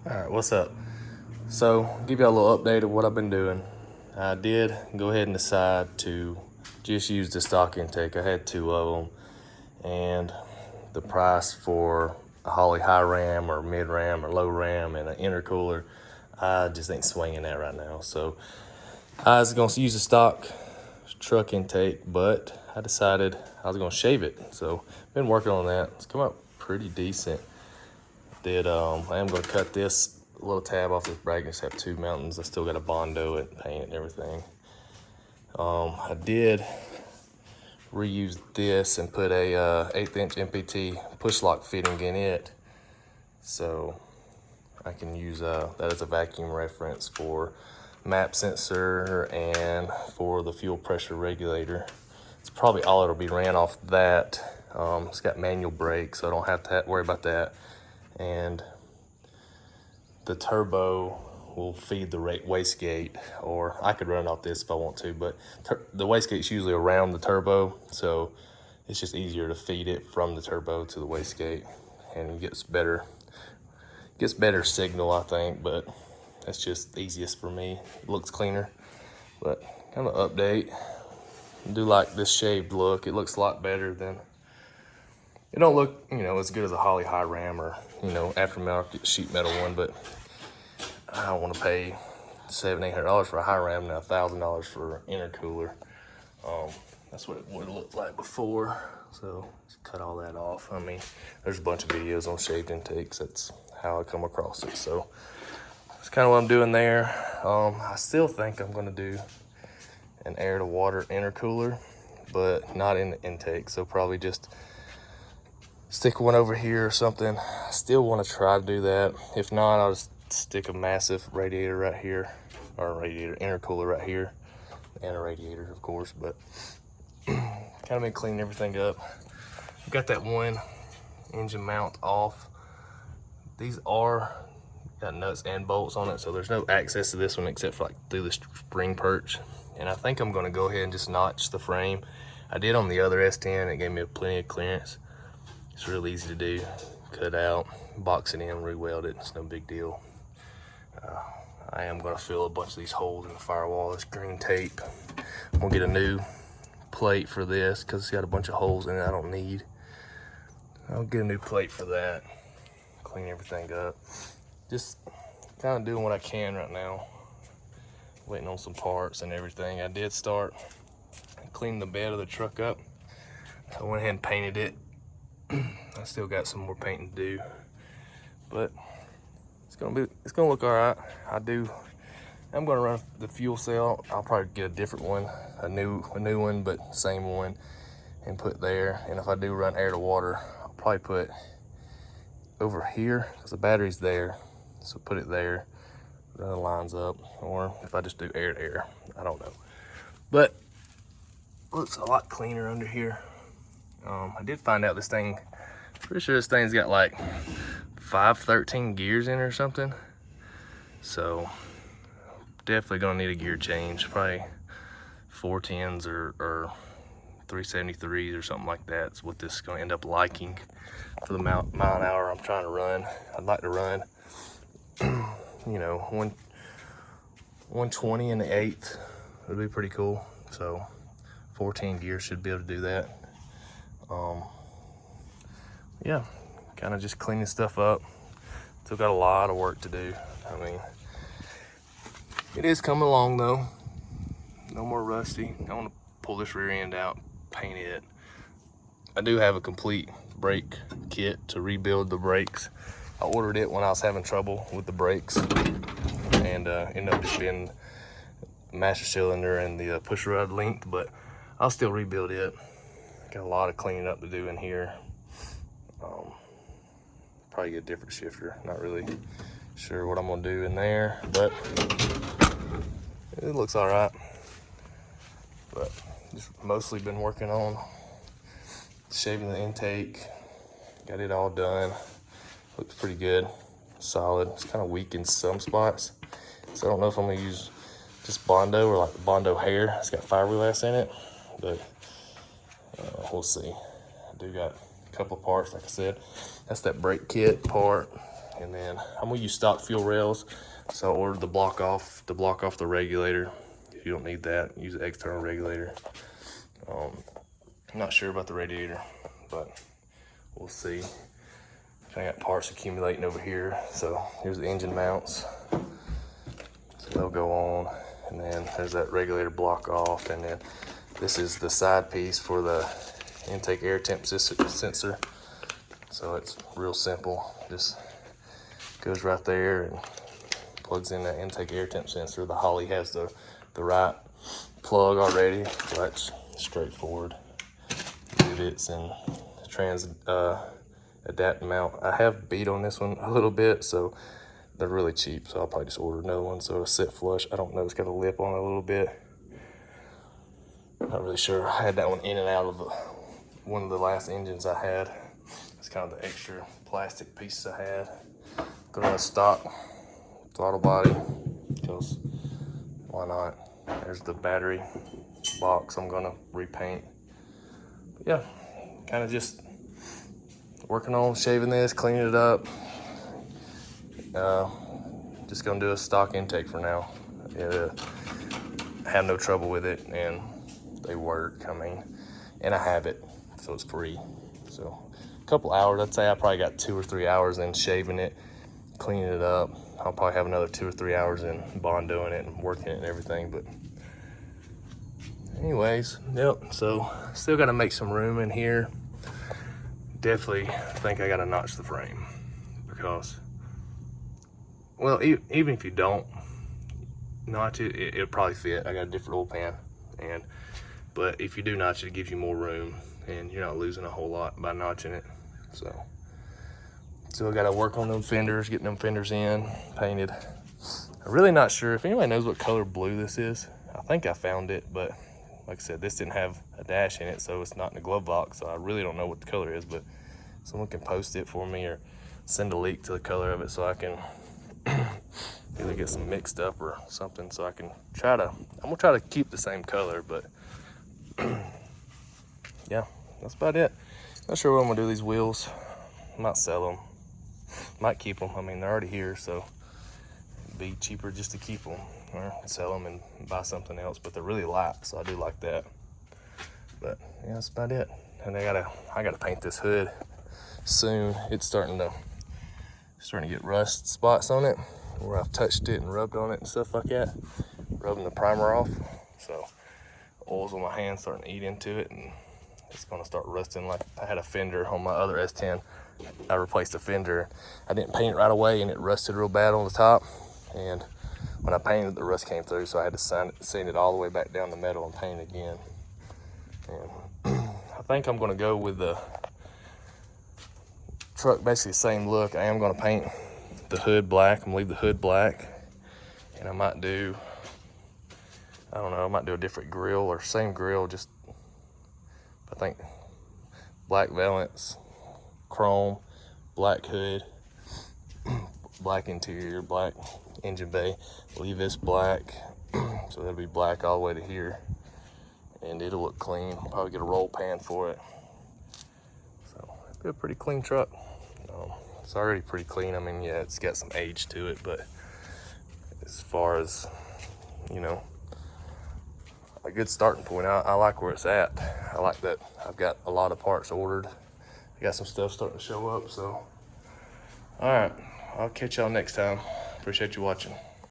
Alright, what's up? So, give you a little update of what I've been doing. I did go ahead and decide to just use the stock intake. I had two of them, and the price for a Holley high ram or mid ram or low ram and an intercooler, I just ain't swinging that right now. So, I was going to use the stock truck intake, but I decided I was going to shave it. So, been working on that. It's come out pretty decent. I am going to cut this little tab off this brake. I just have two mountains. I still got to Bondo it, paint it, and everything. I did reuse this and put a 1/8" MPT push lock fitting in it, so I can use that as a vacuum reference for map sensor and for the fuel pressure regulator. It's probably all it'll be ran off that. It's got manual brakes, so I don't have to worry about that. And the turbo will feed the wastegate, or I could run off this if I want to, but the wastegate's usually around the turbo, so it's just easier to feed it from the turbo to the wastegate, and it gets better signal, I think, but that's just the easiest for me. It looks cleaner, but kind of update. I do like this shaved look. It looks a lot better than, it don't look, as good as a Holley high ram or, aftermarket sheet metal one, but I don't want to pay $700-800 for a high ram and $1,000 for an intercooler. That's what it would have looked like before. So just cut all that off. I mean, there's a bunch of videos on shaved intakes. That's how I come across it. So that's kind of what I'm doing there. I still think I'm going to do an air to water intercooler, but not in the intake. So probably just stick one over here or something. I still want to try to do that. If not, I'll just stick a massive radiator right here, or a radiator intercooler right here, and a radiator, of course. But kind of been cleaning everything up. Got that one engine mount off. These are got nuts and bolts on it, so there's no access to this one except for like through the spring perch. And I think I'm going to go ahead and just notch the frame. I did on the other S10. It gave me plenty of clearance. It's real easy to do. Cut out, box it in, re-weld it. It's no big deal. I am going to fill a bunch of these holes in the firewall. This green tape. I'm going to get a new plate for this because it's got a bunch of holes in it I don't need. I'll get a new plate for that. Clean everything up. Just kind of doing what I can right now. Waiting on some parts and everything. I did start cleaning the bed of the truck up. I went ahead and painted it. I still got some more painting to do, but it's gonna look all right. I'm gonna run the fuel cell. I'll probably get a different one, a new one, but same one, and put there. And if I do run air to water, I'll probably put over here because the battery's there, so put it there. Run the lines up, or if I just do air to air, I don't know. But looks a lot cleaner under here. I did find out this thing, pretty sure this thing's got like 513 gears in it or something. So definitely gonna need a gear change, probably 410s or 373s or something like that. That's what this is gonna end up liking for the mile an hour I'm trying to run. I'd like to run, 120 in the 8th would be pretty cool. So 14 gears should be able to do that. Yeah, kind of just cleaning stuff up. Still got a lot of work to do. I mean, it is coming along though. No more rusty. I want to pull this rear end out, paint it. I do have a complete brake kit to rebuild the brakes. I ordered it when I was having trouble with the brakes, and ended up just being master cylinder and the push rod length, but I'll still rebuild it. Got a lot of cleaning up to do in here. Probably get a different shifter. Not really sure what I'm gonna do in there, but it looks all right. But just mostly been working on shaving the intake. Got it all done. Looks pretty good, solid. It's kind of weak in some spots, so I don't know if I'm gonna use just Bondo or like the Bondo hair. It's got fiberglass in it, but we'll see. I do got a couple of parts, like I said. That's that brake kit part, And then I'm gonna use stock fuel rails. So I ordered the block off to block off the regulator. If you don't need that, use an external regulator. I'm not sure about the radiator, but we'll see. I got parts accumulating over here. So here's the engine mounts. So they'll go on. And then there's that regulator block off. And then this is the side piece for the intake air temp sensor. So it's real simple. Just goes right there and plugs in that intake air temp sensor. The Holly has the right plug already. So that's straightforward. Divots and adapt mount. I have beat on this one a little bit, so they're really cheap. So I'll probably just order another one. So a sit flush. I don't know. It's got a lip on it a little bit. Not really sure. I had that one in and out of one of the last engines I had. It's kind of the extra plastic pieces I had. Go to a stock throttle body, because why not? There's the battery box I'm gonna repaint. But yeah, kind of just working on shaving this, cleaning it up. Just gonna do a stock intake for now. I have no trouble with it, and they work. I mean, and I have it, so it's free. So a couple hours, I'd say I probably got 2 or 3 hours in shaving it, cleaning it up. I'll probably have another 2 or 3 hours in bondoing it and working it and everything. But anyways, yep, so still got to make some room in here. Definitely think I got to notch the frame, because, well, even if you don't notch it, it'll probably fit. I got a different oil pan, but if you do notch it, it gives you more room, and you're not losing a whole lot by notching it. So still got to work on them fenders, getting them fenders in, painted. I'm really not sure if anybody knows what color blue this is. I think I found it, but like I said, this didn't have a dash in it, so it's not in the glove box. So I really don't know what the color is, but someone can post it for me or send a link to the color of it so I can either get some mixed up or something, so I can I'm gonna try to keep the same color. But yeah, that's about it. Not sure what I'm gonna do with these wheels. Might sell them, might keep them. I mean, they're already here, so it'd be cheaper just to keep them or sell them and buy something else. But they're really light, so I do like that. But yeah, that's about it. And I gotta paint this hood soon. It's starting to get rust spots on it where I've touched it and rubbed on it and stuff like that, rubbing the primer off. So oil's on my hand starting to eat into it, and it's gonna start rusting. Like I had a fender on my other S10. I replaced the fender. I didn't paint it right away, and it rusted real bad on the top. And when I painted, the rust came through, so I had to sand it all the way back down the metal and paint it again. And I think I'm gonna go with the truck, basically the same look. I am gonna paint the hood black. I'm gonna leave the hood black, and I might do, I don't know, I might do a different grill or same grill, just I think black valance, chrome, black hood, black interior, black engine bay. Leave this black, so that'll be black all the way to here, and it'll look clean. Probably get a roll pan for it, so it'll be a pretty clean truck. It's already pretty clean. I mean, yeah, it's got some age to it, but as far as, you know, a good starting point, I like where it's at. I like that I've got a lot of parts ordered. I got some stuff starting to show up. So all right, I'll catch y'all next time. Appreciate you watching.